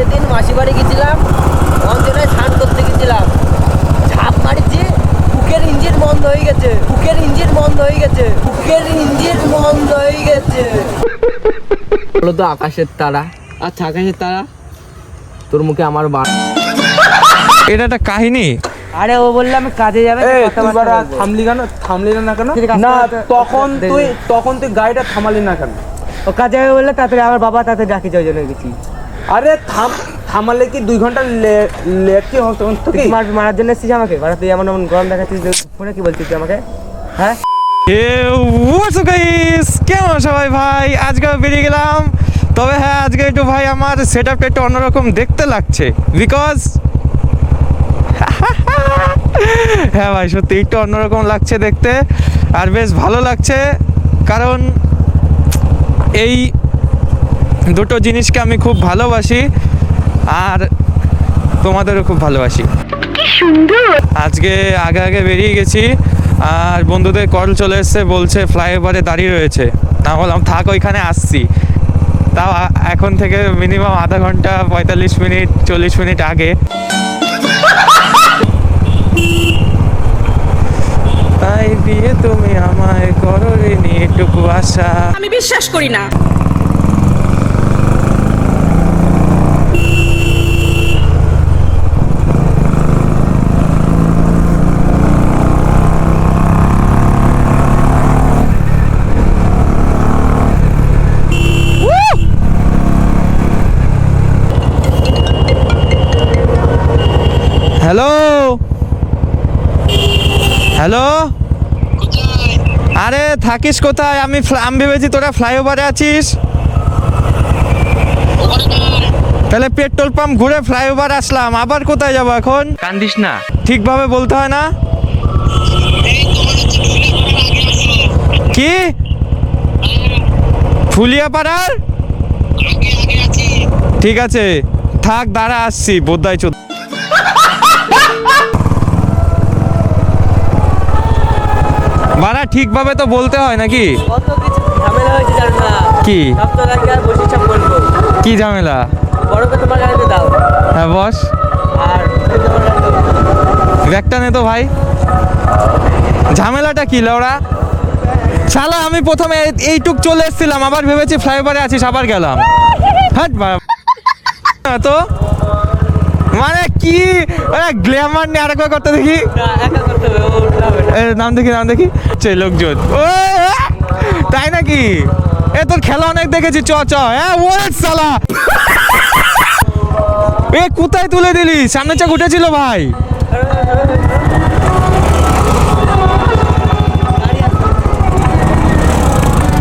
সেদিন মাসি বাড়ি গেছিলাম, অঞ্জনায় স্নান করতে গেছিলাম, ঝাঁপ মারিছি, বুকের ইঞ্জিন বন্ধ হয়ে গেছে, বুকের ইঞ্জিন বন্ধ হয়ে গেছে, বুকের ইঞ্জিন বন্ধ হয়ে গেছে। বলো তো আকাশের তারা, আচ্ছা আকাশের তারা, তোর মুখে আমার এটা একটা কাহিনী। আরে ও বললে আমি কাজে যাবে, থামলি না কেন? না তখন তুই গাড়িটা থামালি না কেন? ও কাজে যাবে বললে তাড়াতাড়ি আমার বাবা তাড়াতাড়ি ডাকি যাওয়ার জন্য গেছি। আরে থামালে কি 2 ঘন্টা লেট কি হতো? তুই মারার জন্য এসেছিস আমাকে? মারা তুই এমন এমন গরম দেখাচ্ছিস, ফোনে কি বলছিস তুই আমাকে? হ্যাঁ কেমন সবাই ভাই, আজকে বেরিয়ে গেলাম। তবে হ্যাঁ, আজকে একটু ভাই আমার সেট আপটা একটু অন্যরকম দেখতে লাগছে, বিকজ হ্যাঁ ভাই সত্যি একটু অন্যরকম লাগছে দেখতে, আর বেশ ভালো লাগছে, কারণ এই দুটো জিনিসকে আমি খুব ভালোবাসি আর তোমাদেরও খুব ভালোবাসি। আজকে আগে বেরিয়ে গেছি আর বন্ধুদের কল চলে এসছে, বলছে ফ্লাইওভারে দাঁড়িয়ে রয়েছে। তা বললাম থাক, ওইখানে আসছি। তাও এখন থেকে মিনিমাম আধা ঘন্টা 45 মিনিট 40 মিনিট আগে। তাই দিয়ে তুমি আমায় করো রে নিয়েটুকু আশা। আমি বিশ্বাস করি না। হ্যালো হ্যালো, আরে থাকিস কোথায়? আমি ভেবেছি তোরা ফ্লাইওভারে আছিস। তাহলে পেট্রোল পাম্প ঘুরে ফ্লাইওভার আসলাম, আবার কোথায় যাবো এখন? কান্দিস না, ঠিকভাবে বলতে হয় না? কি ফুলিয়াপাড়ার? ঠিক আছে থাক, দাঁড়া আসছি। বোদ্দায় চোদ বাড়া, ঠিকভাবে তো বলতে হয় নাকি? কত কিছু ঝামেলা হয়েছে জানো না? কি সপ্তাহে বসে সব বলবো। কি ঝামেলা? বড়কে তোমার গাড়িতে দাও। হ্যাঁ বস। আর তোমার গাড়িতে ব্যাগটা নে তো ভাই। ঝামেলাটা কি লাউড়া? শালা আমি প্রথমে এইটুক চলে এসেছিলাম, আবার ভেবেছি ফ্লাইওভারে আছিস, আবার গেলাম। হাট তো মানে কি গ্ল্যামার নিয়ে আরেকবার করতে দেখি। একা করতে হবে, ও উঠলাবে না। নাম দেখি লোকজন। তাই নাকি? তোর খেলা অনেক দেখেছি, চ হ্যাঁ ওয়েট শালা। কোথায় তুলে দিলি? সামনে চাক উঠেছিল ভাই।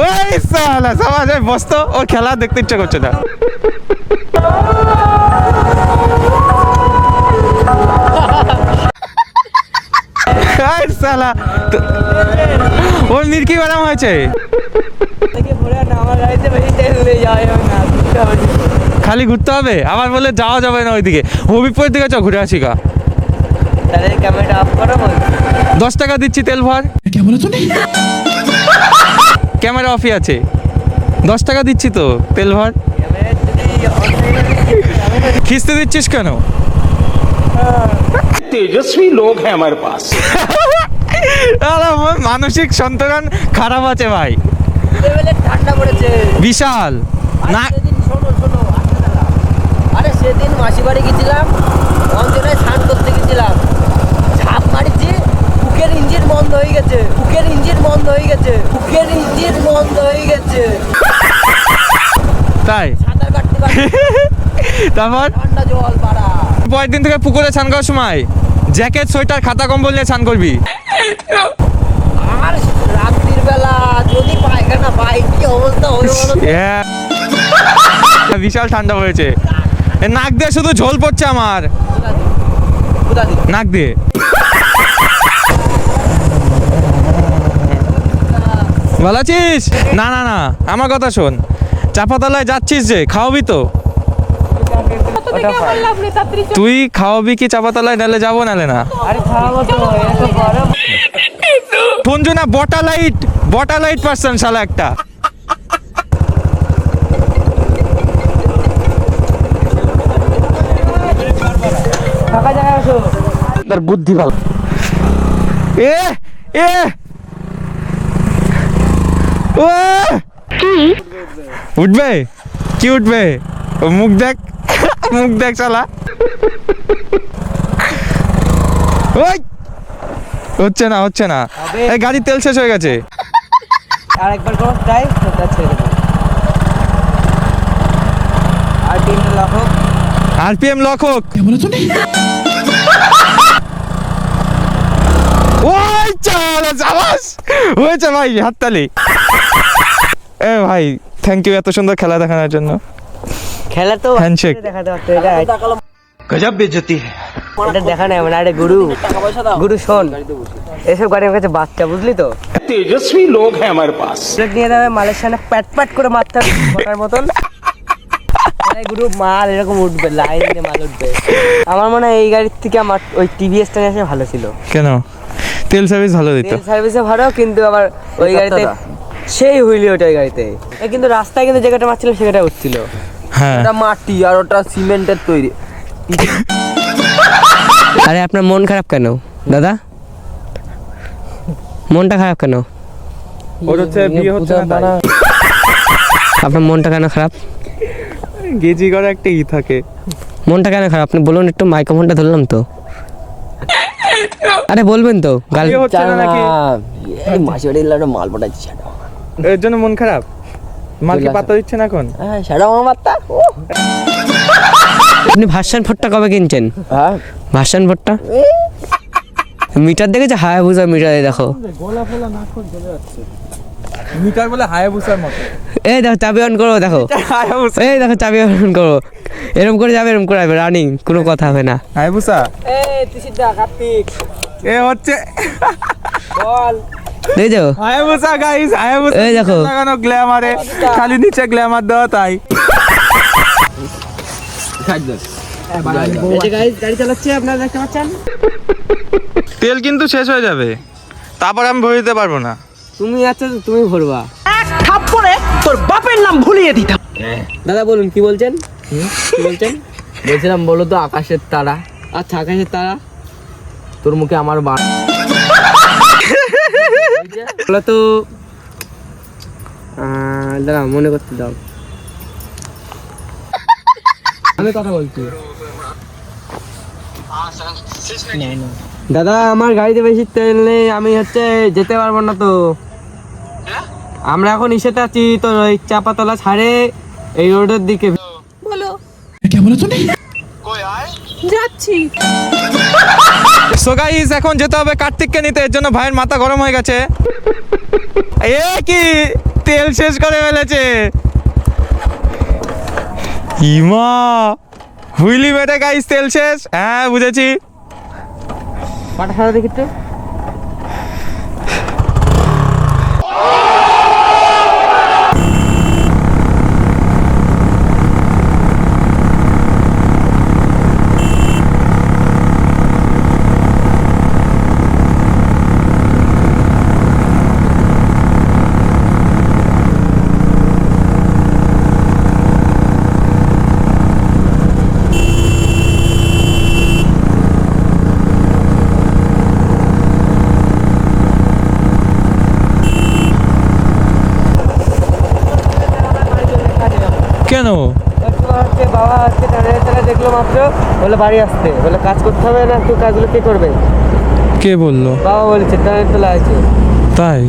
ওই শালা সবাই বসতো, ওর খেলা দেখতে ইচ্ছা করছে না। শালা ওর নির্কি বানাম হয়েছে। খালি ঘুরতে হবে? আবার বলে যাওয়া যাবে না ওইদিকে, হবিপুরের দিকে চ, ঘুরে আসি গা। ক্যামেরা অফ করো, 10 টাকা দিচ্ছি তেল ভর। ক্যামেরা অফই আছে, 10 টাকা দিচ্ছি তো তেল ভর। খিস্তে দিচ্ছিস কেন? तेजस्वी लोग हैं हमारे पास। মানসিক সন্তুলন খারাপ আছে ভাই, ঠান্ডা পড়েছে বিশাল না। শোনো আরে সেদিন মাসি বাড়ি গেছিলাম, অঞ্জনায় স্নান করতে গেছিলাম, ঝাঁপ মারিছি, বুকের ইঞ্জিন বন্ধ হয়ে গেছে, বুকের ইঞ্জিন বন্ধ হয়ে গেছে, বুকের ইঞ্জিন বন্ধ হয়ে গেছে। তাই সাঁতার কাটতে পারি, তারপর ঠান্ডা জল বাড়া। পরের দিন থেকে পুকুরে স্নান করার সময় জ্যাকেট সোয়েটার খাতা কম্বল নিয়ে স্নান করবি। আর রাত্রির বেলা যদি পায়খানা পাই কি অবস্থা হবে বলো তো? বিশাল ঠান্ডা হয়েছে, নাক দিয়ে শুধু ঝোল পড়ছে আমার, নাক দিয়ে। ভালো আছিস? না না না, আমার কথা শোন, চাপাতলায় যাচ্ছিস যে, খাওয়াবি তো? তুই খাওয়াবি কি চাপাতলায়? নালে যাবো, নালে না। আরে খাওয়াবো তো, এত গরম। সঞ্জনা বটা লাইট পার্সন শালা একটা। তার বুদ্ধি ভালো। এ এ ও উঠবে কি উঠবে ও মুখ দেখ মুখ দেখ শালা ওই হচ্ছে না এই গাড়ির তেল শেষ হয়ে গেছে আর একবার করো ট্রাই সেটা ছেড়ে দেবো আর তিনটে লক হোক আরপিএম লক হোক ওই চালা চালাস হয়েছে ভাই হাততালি এ ভাই থ্যাংক ইউ এত সুন্দর খেলা দেখানোর জন্য খেলা তো Handshake. দেখাতে পারতো এটা गजब बेइज्जती है। এটা দেখা নেই মানে আরে গুরু শোন এসব গাড়ি আমার কাছে বাচ্চা বুঝলি তো तेजस्वी लोग हैं हमारे पास। বুলেট নিয়ে যাবে মালের সামনে প্যাট প্যাট করে মারতে হবে বটার মতন এই গুরু মাল এরকম উঠবে লাইন দিয়ে মাল উঠবে আমার মনে হয় এই গাড়ির থেকে আমার ওই টিভিএসটা নিয়ে আসে ভালো ছিল কেন তেল সার্ভিস ভালো দিত তেল সার্ভিসে ভালো কিন্তু আবার ওই গাড়িতে সেই হুইলি ওটা ওই গাড়িতে কিন্তু রাস্তায় কিন্তু যে গাড়িটা মারছিল সে গাড়িটা উঠছিল হ্যাঁ ওটা মাটি আর ওটা সিমেন্টের তৈরি আরে আপনার মন খারাপ কেন দাদা মনটা খারাপ কেন ওর হচ্ছে বিয়ে হচ্ছে না তাই। আপনার মনটা কেন খারাপ গেজি করে একটা থাকে মনটা কেন খারাপ আপনি বলুন একটু মাইক্রোফোনটা ধরলাম তো আরে বলবেন তো গাল বিয়ে হচ্ছে না নাকি এই মাসি বাড়ি একটা মাল পটাচ্ছি সেটা এর জন্য মন খারাপ মাল কি পাতা দিচ্ছে না এখন হ্যাঁ সেটা আমার মাত্তা আপনি ভার্সন 4টা কবে কিনছেন হ্যাঁ ভার্সন 4টা মিটার দেখেছে হায়াবুসা মিটারে দেখো মিটার বলে হায়াবুসার মতো এই দেখো চাবি অন করো দেখো এই দেখো চাবি অন করো এরকম করে যাবে এরকম করে যাবে রানিং কোনো কথা হবে না হায়াবুসা এই তুই সিদ্ধা কার্তিক এ হচ্ছে বল দেখো হায়াবুসা গাইস হায়াবুসা এই দেখো। লাগানো গ্ল্যামারে খালি নিচে গ্ল্যামার দেওয়া তাই এই যে গাইস গাড়ি চালাচ্ছে আপনারা দেখতে পাচ্ছেন তেল কিন্তু শেষ হয়ে যাবে তারপর আমি ভরে দিতে পারবো না তুমি আছো তো তুমি ভরবা থাপ্পড়ে তোর বাপের নাম ভুলিয়ে দিতাম। দাদা বলুন কি বলছেন কি বলছেন বলছিলাম বলো তো আকাশের তারা আচ্ছা আকাশের তারা তোর মুখে আমার বান বলো তো দাঁড়া মনে করতে দাও আমি কথা বলছি দাদা আমার গাড়িতে বেশি তেল নেই আমি হচ্ছে যেতে পারবো না তো আমরা এখন ইসেতে আছি তো ওই চাপাতলা ছাড়ে এই রোডের দিকে সো গাইস এখন যেতে হবে কার্তিককে নিতে এর জন্য ভাইয়ের মাথা গরম হয়ে গেছে এ কি তেল শেষ করে ফেলেছে ইমা হুইলি বেটে গাইস তেল শেষ হ্যাঁ বুঝেছি পাটা সারা দেখি তো কেন হচ্ছে বাবা আজকে তাহলে দেখলো মাত্র বলে বাড়ি আসতে বলে কাজ করতে হবে না তুই কাজগুলো কে করবে কে বললো বাবা বলছে টানের তোলা আছে তাই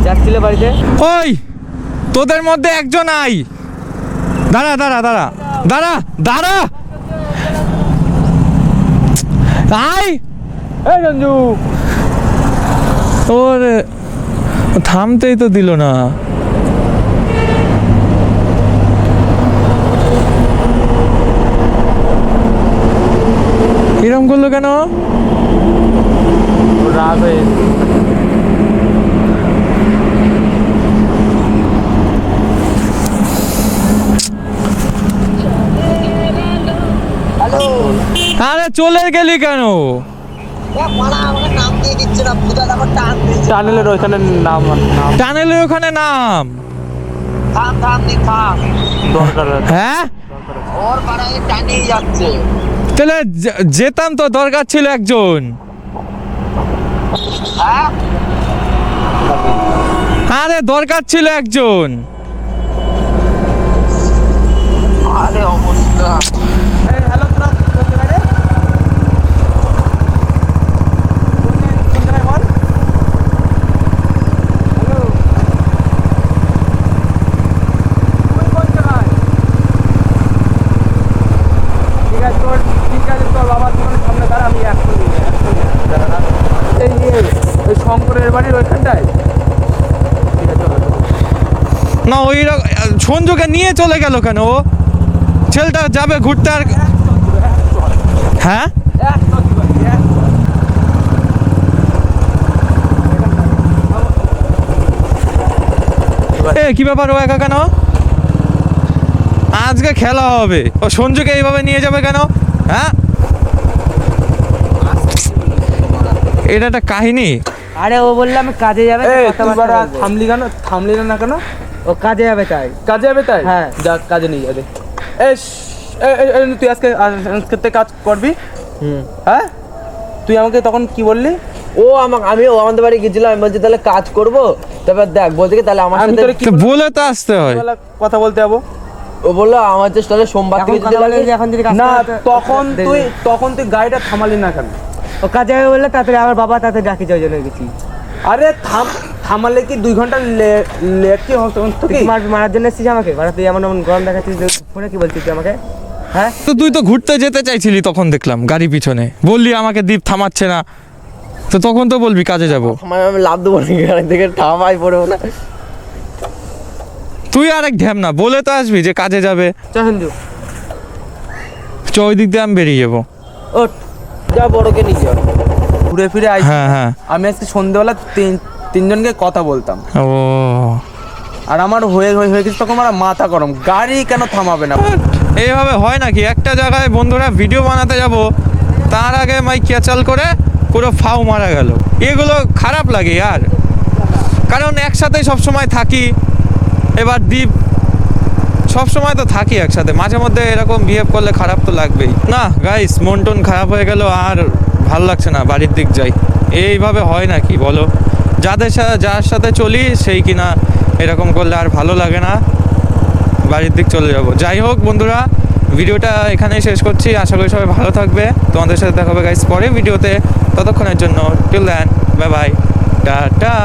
যাচ্ছিল বাড়িতে ওই তোদের মধ্যে একজন আই দাঁড়া দাঁড়া দাঁড়া দাঁড়া দাঁড়া আই এই রঞ্জু ওর থামতেই তো দিল না এরকম করলো কেন রাগ হয়ে আরে চলে গেলি কেন টানেলের ওইখানে নাম টানেলের ওখানে নাম দরকার আছে। হ্যাঁ তাহলে যেতাম তো, দরকার ছিল একজন। আরে দরকার ছিল একজন। হ্যালো তোরা কোন জায়গায় রে? কোন জায়গায় বল? হ্যালো তুই কোন জায়গায়? ঠিক আছে তোর বাবার দোকানের সামনে দাঁড়া, আমি এক্ষুনি দাঁড়া। এই ওই শঙ্করের বাড়ির ওইখানটায়। ঠিক আছে চলো। না ওই সঞ্জুকে নিয়ে চলে গেল কেন ও? ছেলেটা যাবে ঘুরতে আর হ্যাঁ এ কি ব্যাপার, ও একা কেন? আজকে খেলা হবে, ও সঞ্জুকে এইভাবে নিয়ে যাবে কেন? হ্যাঁ এটা একটা কাহিনী। আরে ও বললো আমি কাজে যাবে, এই তুই কথাবার্তা বাড়া বলবো। থামলি না কেন? ও কাজে যাবে তাই। কাজে যাবে তাই? হ্যাঁ। যা কাজে নিয়ে যাবে। তুই আজকে থেকে কাজ করবি? হ্যাঁ তুই আমাকে তখন কি বললি? আমি আমাদের বাড়ি গেছিলাম, আমি বলছি তাহলে কাজ করবো, তারপর দেখ বলছে কি তাহলে আমার আমি সাথে তোরে কি তো বলে তো আসতে হয়। বলা কথা বলতে যাবো? ও বললো আমার যে তাহলে সোমবার থেকে যদি লাগে এখন যদি না তখন তুই গাড়িটা থামালি না কেন? ও কাজে যাবে বললে তাড়াতাড়ি আমার বাবা তাড়াতাড়ি ডাকি ওই জন্য গেছি। আরে থামালে কি 2 ঘন্টা লেট কি হতো কি? মারার জন্য এসেছিস আমাকে? মানে তুই এমন গরম দেখাচ্ছিস, ফোনে কি বলছিস তুই আমাকে? হ্যাঁ তো তুই তো ঘুরতে যেতে চাইছিলি, তখন দেখলাম গাড়ি পিছনে বললি আমাকে দীপ থামাচ্ছে না, তো তখন তো বলবি কাজে যাব। আমি লাভ দেবো না, গাড়ি থেকে ঠামাই পড়বো না। তুই আরেক ঢ্যাম না, বলে তো আসবি যে কাজে যাবে। চ সঞ্জু চ ওই দিক দিয়ে আমি বেরিয়ে যাবো। ওঠ, যা বড়কে নিয়ে যাও। ঘুরে ফিরে হ্যাঁ হ্যাঁ আমি আজকে সন্ধ্যেবেলা তিনজনকে কথা বলতাম, ও আর আমার হয়ে গেছে তখন আমার মাথা গরম, গাড়ি কেন থামাবে না? এইভাবে হয় নাকি? একটা জায়গায় বন্ধুরা ভিডিও বানাতে যাব, তার আগে মাই ক্যাচাল করে পুরো ফাউ মারা গেল। এগুলো খারাপ লাগে আর, কারণ একসাথে সবসময় থাকি। এবার দ্বীপ সবসময় তো থাকি একসাথে, মাঝে মধ্যে এরকম বিহেভ করলে খারাপ তো লাগবেই না। গাইস মন টন খারাপ হয়ে গেল, আর ভাল লাগছে না, বাড়ির দিক যাই। এইভাবে হয় নাকি বলো? যার সাথে চলি সেই কিনা এরকম করলে আর ভালো লাগে না, বাড়ির দিক চলে যাব। যাই হোক বন্ধুরা, ভিডিওটা এখানেই শেষ করছি। আশা করি সবাই ভালো থাকবে। তোমাদের সাথে দেখা হবে গাইস পরে ভিডিওতে। ততক্ষণের জন্য till then, bye bye, tata.